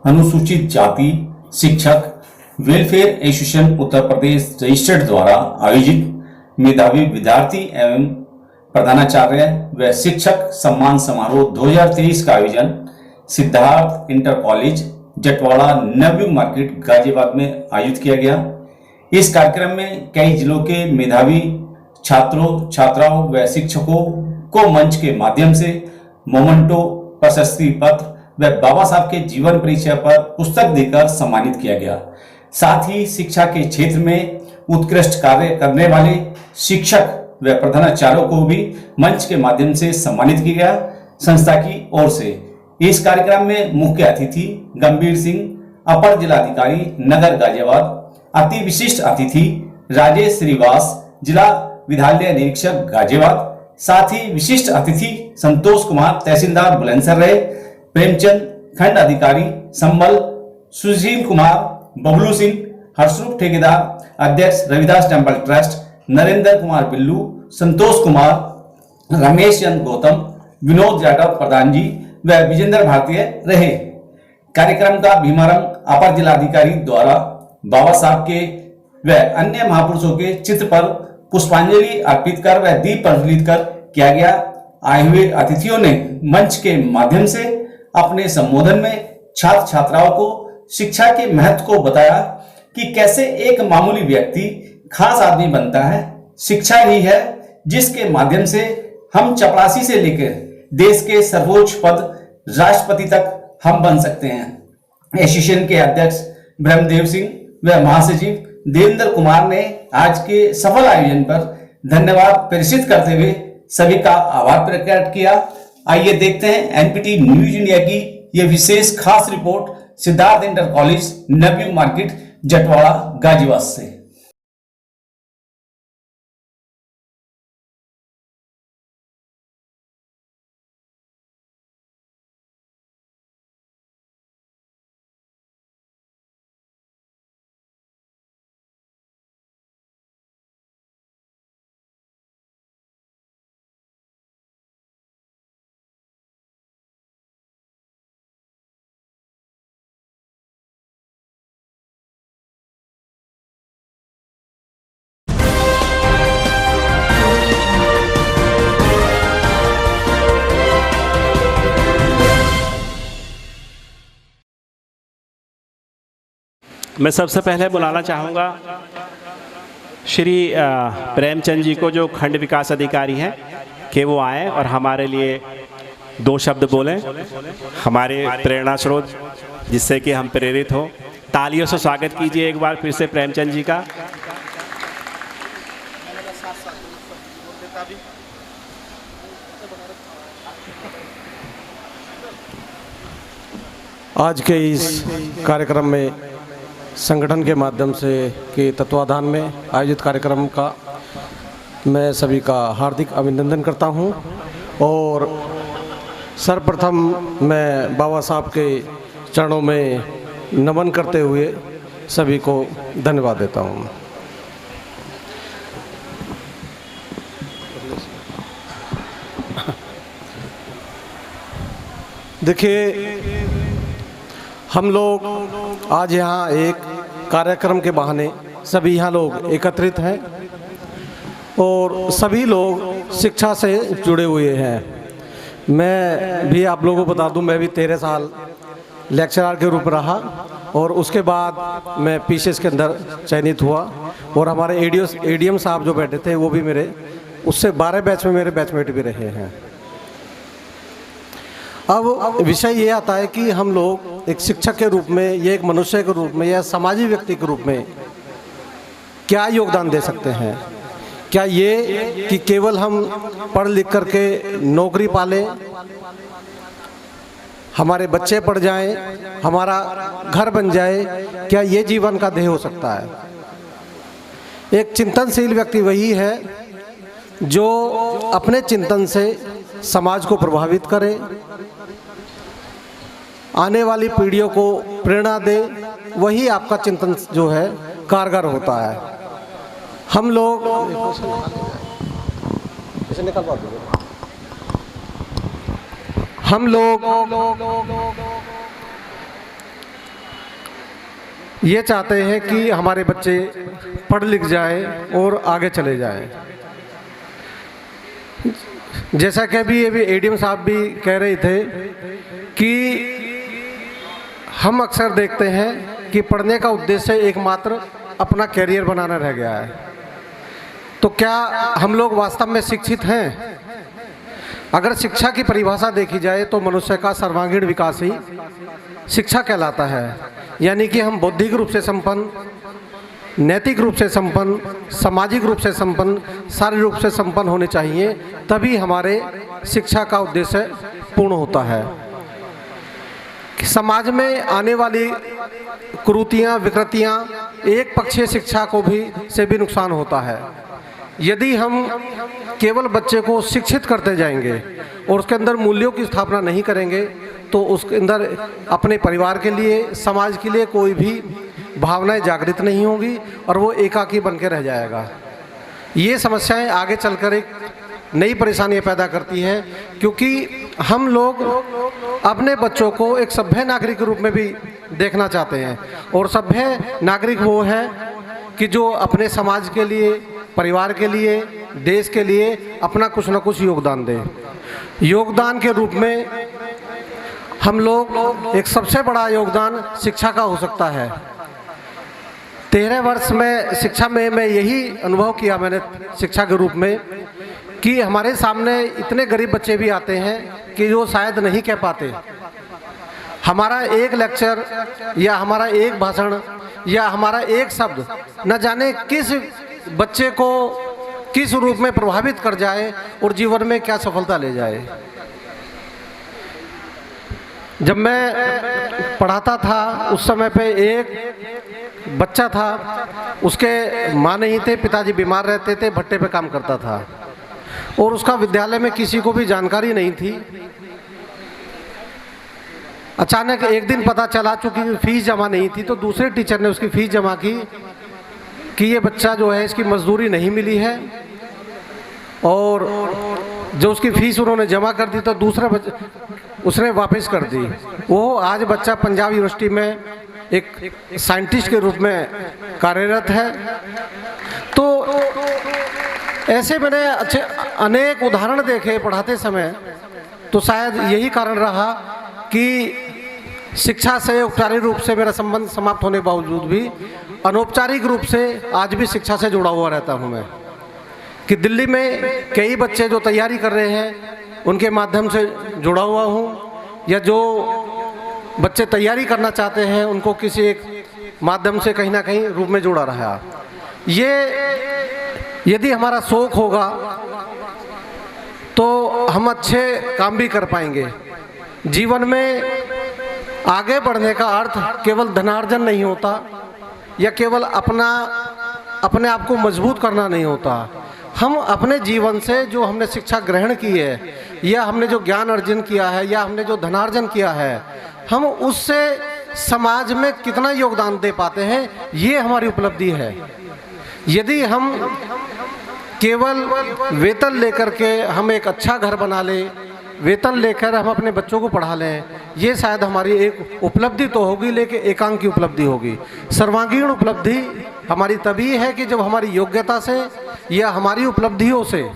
अनुसूचित जाति शिक्षक welfare association Uttar Pradesh registered द्वारा आयोजित मेधावी विद्यार्थी एवं प्रधानाचार्य व शिक्षक सम्मान समारोह 2023 का आयोजन Siddharth inter college Jatwara Navyug market Ghaziabad में आयोजित किया गया। इस कार्यक्रम में कई जिलों के मेधावी छात्रों छात्राओं व शिक्षकों को मंच के माध्यम से मोमेंटो, प्रशस्ति पत्र व बाबा साहब के जीवन परिचय पर पुस्तक देकर सम्मानित किया गया। साथ ही शिक्षा के क्षेत्र में उत्कृष्ट कार्य करने वाले शिक्षक व प्रधानाचार्यों को भी मंच के माध्यम से सम्मानित किया गया। संस्था की ओर से इस कार्यक्रम में मुख्य अतिथि गंभीर सिंह, अपर जिलाधिकारी नगर गाजियाबाद, अति विशिष्ट अतिथि राजेश श्रीवास, जिला विद्यालय निरीक्षक गाजियाबाद, साथ ही विशिष्ट अतिथि संतोष कुमार तहसीलदार बुलंदशहर रहे, प्रेमचंद खंड अधिकारी संबल, सुशील कुमार, बबलू सिंह, हर्षरूप ठेकेदार, अध्यक्ष रविदास टेम्पल ट्रस्ट, नरेंद्र कुमार बिल्लू, संतोष कुमार, रमेश चंद गौतम, विनोद जाटव प्रधान जी व विजेंद्र भारतीय रहे। कार्यक्रम का शुभारंभ अपर जिलाधिकारी द्वारा बाबा साहब के व अन्य महापुरुषों के चित्र पर पुष्पांजलि अर्पित कर व दीप प्रज्वलित कर किया गया। आए हुए अतिथियों ने मंच के माध्यम से अपने संबोधन में छात्र छात्राओं को शिक्षा के महत्व को बताया कि कैसे एक मामूली व्यक्ति खास आदमी बनता है। शिक्षा ही है जिसके माध्यम से हम चपरासी से लेकर देश के सर्वोच्च पद राष्ट्रपति तक हम बन सकते हैं। एसोसिएशन के अध्यक्ष ब्रह्मदेव सिंह व महासचिव देवेंद्र कुमार ने आज के सफल आयोजन पर धन्यवाद प्रेषित करते हुए सभी का आभार प्रकट किया। आइए देखते हैं एनपीटी न्यूज इंडिया की यह विशेष खास report Siddharth inter college Navyug market Jatwara Ghaziabad से। मैं सबसे पहले बुलाना चाहूँगा श्री प्रेमचंद जी को, जो खंड विकास अधिकारी हैं, कि वो आए और हमारे लिए दो शब्द बोलें, हमारे प्रेरणा स्रोत, जिससे कि हम प्रेरित हो। तालियों से स्वागत कीजिए एक बार फिर से प्रेमचंद जी का। आज के इस कार्यक्रम में संगठन के माध्यम से के तत्वाधान में आयोजित कार्यक्रम का मैं सभी का हार्दिक अभिनंदन करता हूं और सर्वप्रथम मैं बाबा साहब के चरणों में नमन करते हुए सभी को धन्यवाद देता हूं। देखिए, हम लोग आज यहाँ एक कार्यक्रम के बहाने सभी यहाँ लोग एकत्रित हैं और सभी लोग शिक्षा से जुड़े हुए हैं। मैं भी आप लोगों को बता दूं, मैं भी 13 साल लेक्चरर के रूप रहा और उसके बाद मैं पीसीएस के अंदर चयनित हुआ और हमारे एडीएम साहब जो बैठे थे वो भी मेरे उससे 12 बैच में मेरे बैचमेट भी रहे हैं। अब विषय ये आता है कि हम लोग एक शिक्षक के रूप में या एक मनुष्य के रूप में या सामाजिक व्यक्ति के रूप में क्या योगदान दे सकते हैं। क्या ये कि केवल हम पढ़ लिख करके नौकरी पालें, हमारे बच्चे पढ़ जाएं, हमारा घर बन जाए, क्या ये जीवन का ध्येय हो सकता है। एक चिंतनशील व्यक्ति वही है जो अपने चिंतन से समाज को प्रभावित करे, आने वाली पीढ़ियों को प्रेरणा दे, वही आपका चिंतन जो है कारगर होता है। हम लोग ये चाहते हैं कि हमारे बच्चे पढ़ लिख जाएं और आगे चले जाएं। जैसा कि अभी एडीएम साहब भी कह रहे थे कि हम अक्सर देखते हैं कि पढ़ने का उद्देश्य एकमात्र अपना कैरियर बनाना रह गया है। तो क्या हम लोग वास्तव में शिक्षित हैं? अगर शिक्षा की परिभाषा देखी जाए तो मनुष्य का सर्वांगीण विकास ही शिक्षा कहलाता है। यानी कि हम बौद्धिक रूप से संपन्न, नैतिक रूप से संपन्न, सामाजिक रूप से संपन्न, शारीरिक रूप से संपन्न होने चाहिए, तभी हमारे शिक्षा का उद्देश्य पूर्ण होता है। समाज में आने वाली कुरीतियाँ, विकृतियाँ एक पक्षीय शिक्षा को से भी नुकसान होता है। यदि हम केवल बच्चे को शिक्षित करते जाएंगे और उसके अंदर मूल्यों की स्थापना नहीं करेंगे तो उसके अंदर अपने परिवार के लिए, समाज के लिए कोई भी भावनाएं जागृत नहीं होंगी और वो एकाकी बन के रह जाएगा। ये समस्याएं आगे चलकर एक नई परेशानियां पैदा करती हैं, क्योंकि हम लोग अपने बच्चों को एक सभ्य नागरिक के रूप में भी देखना चाहते हैं। और सभ्य नागरिक वो है कि जो अपने समाज के लिए, परिवार के लिए, देश के लिए अपना कुछ न कुछ योगदान दे। योगदान के रूप में हम लोग एक सबसे बड़ा योगदान शिक्षा का हो सकता है। 13 वर्ष में शिक्षा में मैं यही अनुभव किया मैंने शिक्षा के रूप में कि हमारे सामने इतने गरीब बच्चे भी आते हैं कि जो शायद नहीं कह पाते। हमारा एक लेक्चर या हमारा एक भाषण या हमारा एक शब्द न जाने किस बच्चे को किस रूप में प्रभावित कर जाए और जीवन में क्या सफलता ले जाए। जब मैं पढ़ाता था उस समय पे एक बच्चा था, उसके माँ नहीं थे, पिताजी बीमार रहते थे, भट्टे पे काम करता था और उसका विद्यालय में किसी को भी जानकारी नहीं थी। अचानक एक दिन पता चला, चूंकि फीस जमा नहीं थी तो दूसरे टीचर ने उसकी फीस जमा की कि ये बच्चा जो है इसकी मजदूरी नहीं मिली है, और जो उसकी फीस उन्होंने जमा कर दी तो दूसरा उसने वापस कर दी। वो आज बच्चा पंजाब यूनिवर्सिटी में एक साइंटिस्ट के रूप में कार्यरत है। तो ऐसे मैंने अच्छे अनेक उदाहरण देखे पढ़ाते समय। तो शायद यही कारण रहा कि शिक्षा से औपचारिक रूप से मेरा संबंध समाप्त होने के बावजूद भी अनौपचारिक रूप से आज भी शिक्षा से जुड़ा हुआ रहता हूँ मैं। कि दिल्ली में कई बच्चे जो तैयारी कर रहे हैं उनके माध्यम से जुड़ा हुआ हूँ, या जो बच्चे तैयारी करना चाहते हैं उनको किसी एक माध्यम से कहीं ना कहीं रूप में जुड़ा रहा। ये यदि हमारा शौक होगा तो हम अच्छे काम भी कर पाएंगे। जीवन में आगे बढ़ने का अर्थ केवल धनार्जन नहीं होता या केवल अपने आप को मजबूत करना नहीं होता। हम अपने जीवन से जो हमने शिक्षा ग्रहण की है या हमने जो ज्ञान अर्जन किया है या हमने जो धनार्जन किया है, हम उससे समाज में कितना योगदान दे पाते हैं, ये हमारी उपलब्धि है। यदि हम केवल वेतन लेकर के हम एक अच्छा घर बना लें, वेतन लेकर हम अपने बच्चों को पढ़ा लें, ये शायद हमारी एक उपलब्धि तो होगी, लेकिन एकांकी उपलब्धि होगी। सर्वांगीण उपलब्धि हमारी तभी है कि जब हमारी योग्यता से या हमारी उपलब्धियों से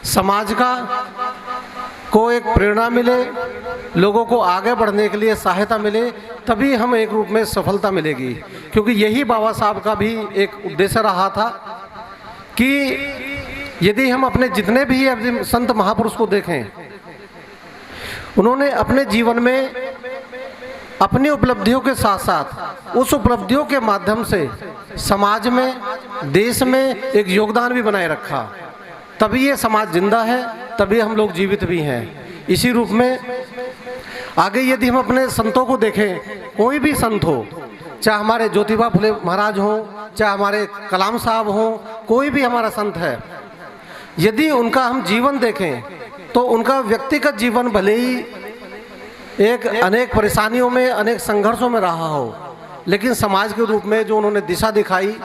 समाज को एक प्रेरणा मिले, लोगों को आगे बढ़ने के लिए सहायता मिले, तभी हम एक रूप में सफलता मिलेगी। क्योंकि यही बाबा साहब का भी एक उद्देश्य रहा था कि यदि हम अपने जितने भी संत महापुरुष को देखें, उन्होंने अपने जीवन में अपनी उपलब्धियों के साथ साथ उस उपलब्धियों के माध्यम से समाज में, देश में एक योगदान भी बनाए रखा। तभी ये समाज जिंदा है, तभी हम लोग जीवित भी हैं। इसी रूप में आगे यदि हम अपने संतों को देखें, कोई भी संत हो, चाहे हमारे ज्योतिबा फुले महाराज हों, चाहे हमारे कलाम साहब हों, कोई भी हमारा संत है, यदि उनका हम जीवन देखें तो उनका व्यक्तिगत जीवन भले ही एक अनेक परेशानियों में, अनेक संघर्षों में रहा हो, लेकिन समाज के रूप में जो उन्होंने दिशा दिखाई,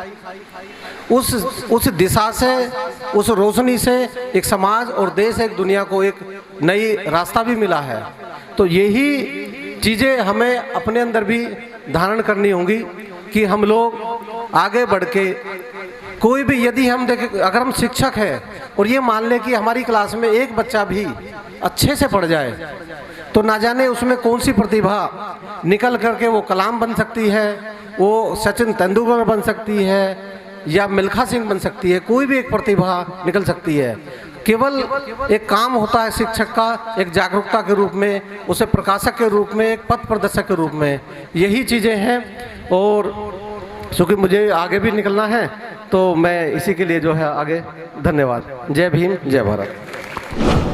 उस दिशा से, उस रोशनी से एक समाज और देश, एक दुनिया को एक नई रास्ता भी मिला है। तो यही चीज़ें हमें अपने अंदर भी धारण करनी होंगी कि हम लोग आगे बढ़ के कोई भी, यदि हम देखें, अगर हम शिक्षक हैं और ये मान लें कि हमारी क्लास में एक बच्चा भी अच्छे से पढ़ जाए तो ना जाने उसमें कौन सी प्रतिभा निकल करके वो कलाम बन सकती है, वो सचिन तेंदुलकर बन सकती है या मिल्खा सिंह बन सकती है, कोई भी एक प्रतिभा निकल सकती है। केवल एक काम होता है शिक्षक का, एक जागरूकता के रूप में, उसे प्रकाशक के रूप में, एक पथ प्रदर्शक के रूप में, यही चीज़ें हैं। और चूँकि मुझे आगे भी निकलना है तो मैं इसी के लिए जो है आगे, धन्यवाद। जय भीम, जय भारत।